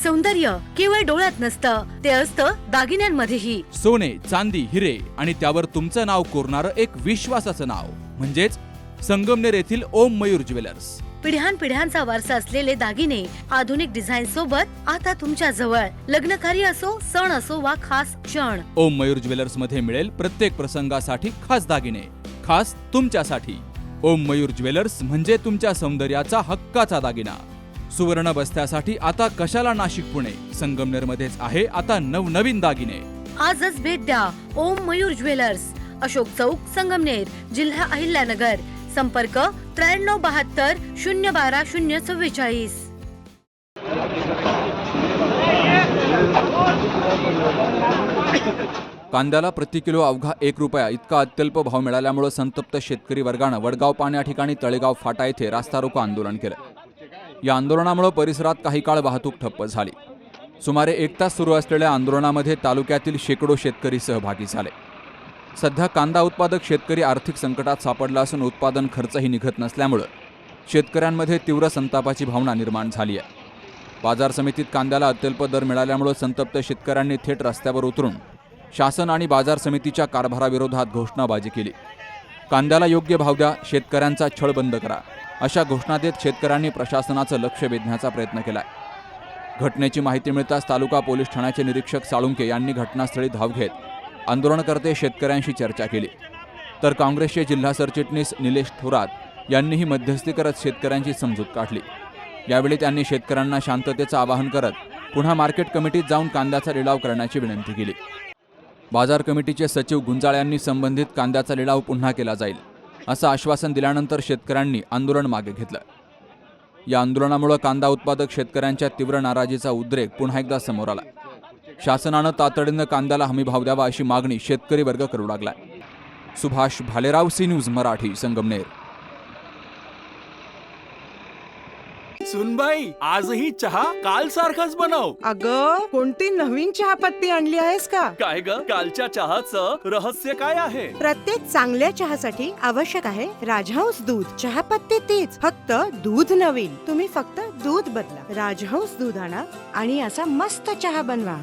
सौंदर्य केवळ डोळ्यात नसतं, ते असतं दागिन्यांमध्येही. सोने, चांदी, हिरे आणि त्यावर तुमचं नाव कोरणारं एक विश्वासाचं नाव म्हणजेच संगमनेर येथील ओम मयूर ज्वेलर्स. पिढ्यानपिढ्यांचा वारसा असलेले दागिने आधुनिक डिझाईन सोबत आता तुमच्या जवळ. लग्नकार्य असो, सण असो वा खास क्षण, ओम मयूर ज्वेलर्स मध्ये मिळेल प्रत्येक प्रसंगासाठी खास दागिने, खास तुमच्यासाठी. ओम मयूर ज्वेलर्स म्हणजे तुमच्या सौंदर्याचा हक्काचा दागिना. सुवर्ण बस्त्यासाठी आता कशाला नाशिक पुणे, संगमनेर मध्येच आहे आता नवनवीन दागिने. आजच भेट द्या ओम मयूर ज्वेलर्स, अशोक चौक, संगमनेर, जिल्हा अहिल्यानगर. संपर्क 9372 012 044. कांद्याला प्रति किलो अवघा 1 रुपया इतका अत्यल्प भाव मिळाल्यामुळे संतप्त शेतकरी वर्गानं वडगाव पान या ठिकाणी तळेगाव फाटा येथे रास्ता रोको आंदोलन केलं. या आंदोलनामुळे परिसरात काही काळ वाहतूक ठप्प झाली. सुमारे 1 तास सुरू असलेल्या आंदोलनामध्ये तालुक्यातील शेकडो शेतकरी सहभागी झाले. सध्या कांदा उत्पादक शेतकरी आर्थिक संकटात सापडला असून उत्पादन खर्चही निघत नसल्यामुळे शेतकऱ्यांमध्ये तीव्र संतापाची भावना निर्माण झाली आहे. बाजार समितीत कांद्याला अत्यल्प दर मिळाल्यामुळे संतप्त शेतकऱ्यांनी थेट रस्त्यावर उतरून शासन आणि बाजार समितीच्या कारभाराविरोधात घोषणाबाजी केली. कांद्याला योग्य भाव द्या, शेतकऱ्यांचा छळ बंद करा, अशा घोषणा देत शेतकऱ्यांनी प्रशासनाचं लक्ष वेधण्याचा प्रयत्न केलाय. घटनेची माहिती मिळताच तालुका पोलीस ठाण्याचे निरीक्षक साळुंके यांनी घटनास्थळी धाव घेत आंदोलनकर्ते शेतकऱ्यांशी चर्चा केली. तर काँग्रेसचे जिल्हा सरचिटणीस निलेश थोरात यांनीही मध्यस्थी करत शेतकऱ्यांची समजूत काढली. यावेळी त्यांनी शेतकऱ्यांना शांततेचं आवाहन करत पुन्हा मार्केट कमिटीत जाऊन कांद्याचा लिलाव करण्याची विनंती केली. बाजार कमिटीचे सचिव गुंजाळ यांनी संबंधित कांद्याचा लिलाव पुन्हा केला जाईल असं आश्वासन दिल्यानंतर शेतकऱ्यांनी आंदोलन मागे घेतलं. या आंदोलनामुळे कांदा उत्पादक शेतकऱ्यांच्या तीव्र नाराजीचा उद्रेक पुन्हा एकदा समोर आला. शासनानं तातडीनं कांद्याला हमी भाव द्यावा अशी मागणी शेतकरी वर्ग करू लागलाय. Subhash Bhalerao, C news Marathi, Sangamner. सुनबाई, आजही चहा काल सारखाच बनव. अगं, कोणती नवीन चहापत्ती आणली आहेस का? काय ग, कालच्या चहाचं रहस्य काय आहे? प्रत्येक चांगल्या चहासाठी आवश्यक आहे राजहंस दूध. चहापत्ती तीच, फक्त दूध नवीन. तुम्ही फक्त दूध बदला. राजहंस दूध आणा आणि असा मस्त चहा बनवा.